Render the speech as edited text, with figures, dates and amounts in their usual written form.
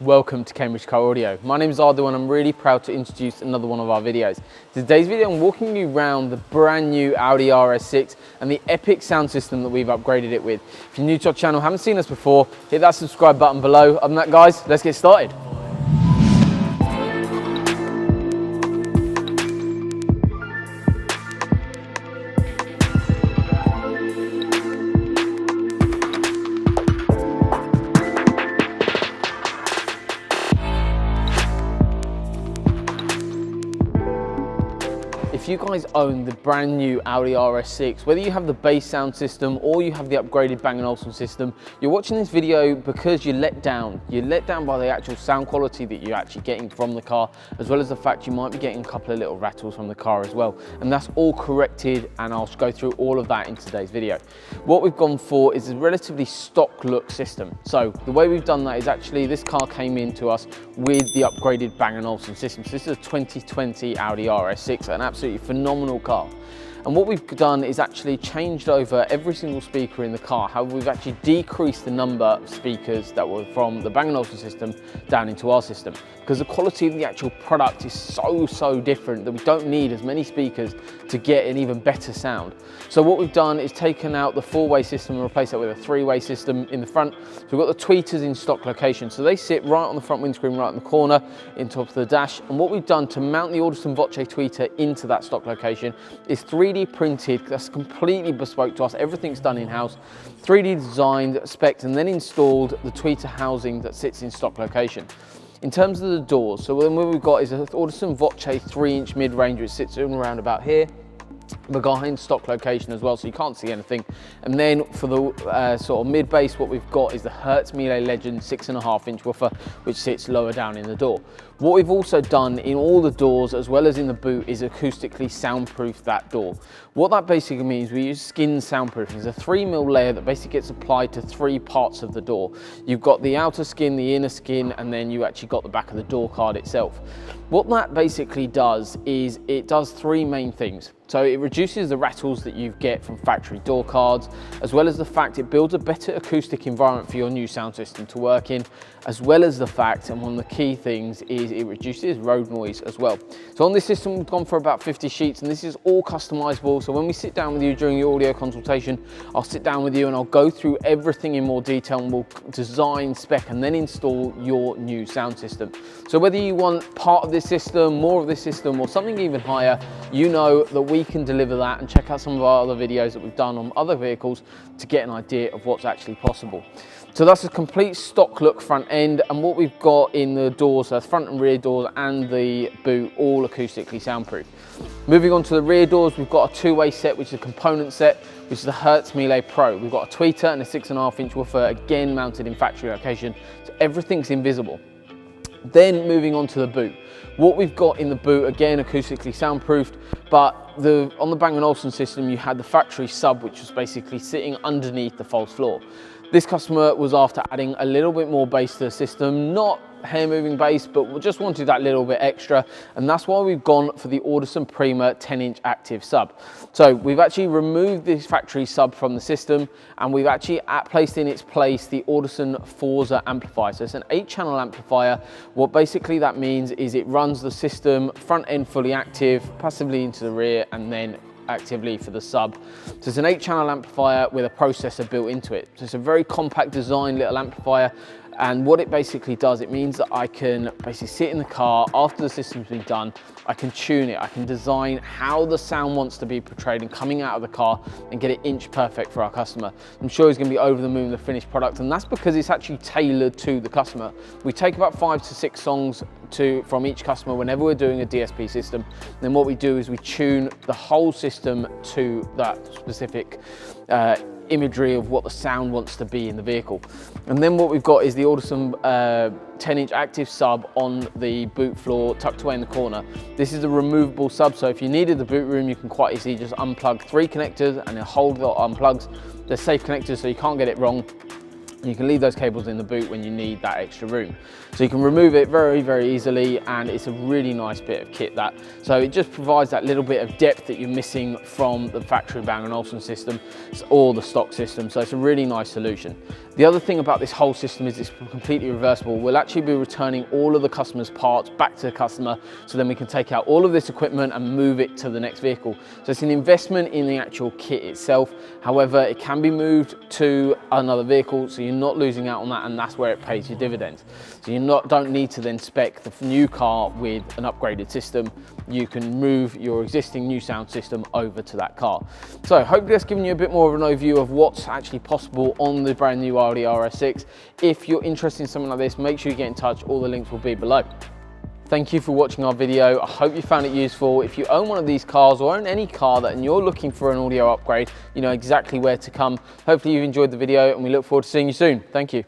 Welcome to Cambridge Car Audio. My name is Ardo and I'm really proud to introduce another one of our videos. Today's video I'm walking you around the brand new Audi RS6 and the epic sound system that we've upgraded it with. If you're new to our channel, haven't seen us before, hit that subscribe button below. Other than that guys, let's get started. If you guys own the brand new Audi RS6, whether you have the bass sound system or you have the upgraded Bang Olufsen system, you're watching this video because you're let down. You're let down by the actual sound quality that you're actually getting from the car, as well as the fact you might be getting a couple of little rattles from the car as well. And that's all corrected, and I'll go through all of that in today's video. What we've gone for is a relatively stock look system. So the way we've done that is actually this car came into us with the upgraded Bang Olufsen system. So this is a 2020 Audi RS6, an absolutely phenomenal car. And what we've done is actually changed over every single speaker in the car. However, we've actually decreased the number of speakers that were from the Bang Olufsen system down into our system, because the quality of the actual product is so different that we don't need as many speakers to get an even better sound. So what we've done is taken out the four-way system and replaced it with a three-way system in the front. So we've got the tweeters in stock location. So they sit right on the front windscreen, right in the corner, in top of the dash. And what we've done to mount the Audison tweeter into that stock location is 3D printed. That's completely bespoke to us. Everything's done in-house, 3D designed, spec'd, and then installed the tweeter housing that sits in stock location. In terms of the doors, so what we've got is an Audison 3-inch mid-range, which sits in around about here. We're behind stock location as well, so you can't see anything. And then for the sort of mid bass, what we've got is the Hertz Legend 6.5-inch woofer, which sits lower down in the door. What we've also done in all the doors, as well as in the boot, is acoustically soundproof that door. What that basically means, we use skin soundproofing. It's a 3mm layer that basically gets applied to three parts of the door. You've got the outer skin, the inner skin, and then you actually got the back of the door card itself. What that basically does is it does three main things. So it reduces the rattles that you get from factory door cards, as well as the fact it builds a better acoustic environment for your new sound system to work in, as well as the fact, and one of the key things, is it reduces road noise as well. So on this system, we've gone for about 50 sheets, and this is all customizable. So when we sit down with you during your audio consultation, I'll sit down with you and I'll go through everything in more detail, and we'll design, spec, and then install your new sound system. So whether you want part of this system, more of this system, or something even higher, you know that we can deliver that, and check out some of our other videos that we've done on other vehicles to get an idea of what's actually possible. So that's a complete stock look front end, and what we've got in the doors, so front and rear doors and the boot, all acoustically soundproof. Moving on to the rear doors, we've got a two-way set, which is a component set, which is the Hertz Pro. We've got a tweeter and a 6.5-inch woofer, again mounted in factory location, so everything's invisible. Then moving on to the boot. What we've got in the boot, again acoustically soundproofed, but on the Bang Olufsen system you had the factory sub, which was basically sitting underneath the false floor. This customer was after adding a little bit more bass to the system, not hair moving bass, but we just wanted that little bit extra, and that's why we've gone for the Audison Prima 10-inch active sub. So we've actually removed this factory sub from the system, and we've actually placed in its place the Audison Forza amplifier. So it's an 8-channel amplifier. What basically that means is it runs the system front end fully active, passively into the rear, and then actively for the sub. So it's an 8-channel amplifier with a processor built into it. So it's a very compact design little amplifier. And what it basically does, it means that I can basically sit in the car after the system's been done, I can tune it, I can design how the sound wants to be portrayed and coming out of the car and get it inch perfect for our customer. I'm sure he's going to be over the moon with the finished product, and that's because it's actually tailored to the customer. We take about 5 to 6 songs from each customer whenever we're doing a DSP system. And then what we do is we tune the whole system to that specific imagery of what the sound wants to be in the vehicle. And then what we've got is the Audison 10-inch active sub on the boot floor, tucked away in the corner. This is a removable sub, so if you needed the boot room, you can quite easily just unplug 3 connectors and a whole lot unplugs. They're safe connectors, so you can't get it wrong. You can leave those cables in the boot when you need that extra room. So you can remove it very easily, and it's a really nice bit of kit that. So it just provides that little bit of depth that you're missing from the factory Bang & Olufsen system or the stock system. So it's a really nice solution. The other thing about this whole system is it's completely reversible. We'll actually be returning all of the customer's parts back to the customer, so then we can take out all of this equipment and move it to the next vehicle. So it's an investment in the actual kit itself. However, it can be moved to another vehicle, so you're not losing out on that, and that's where it pays your dividends. So you don't need to then spec the new car with an upgraded system. You can move your existing new sound system over to that car. So hopefully that's given you a bit more of an overview of what's actually possible on the brand new Audi RS6. If you're interested in something like this, make sure you get in touch. All the links will be below. Thank you for watching our video. I hope you found it useful. If you own one of these cars or own any car and you're looking for an audio upgrade, you know exactly where to come. Hopefully you've enjoyed the video, and we look forward to seeing you soon. Thank you.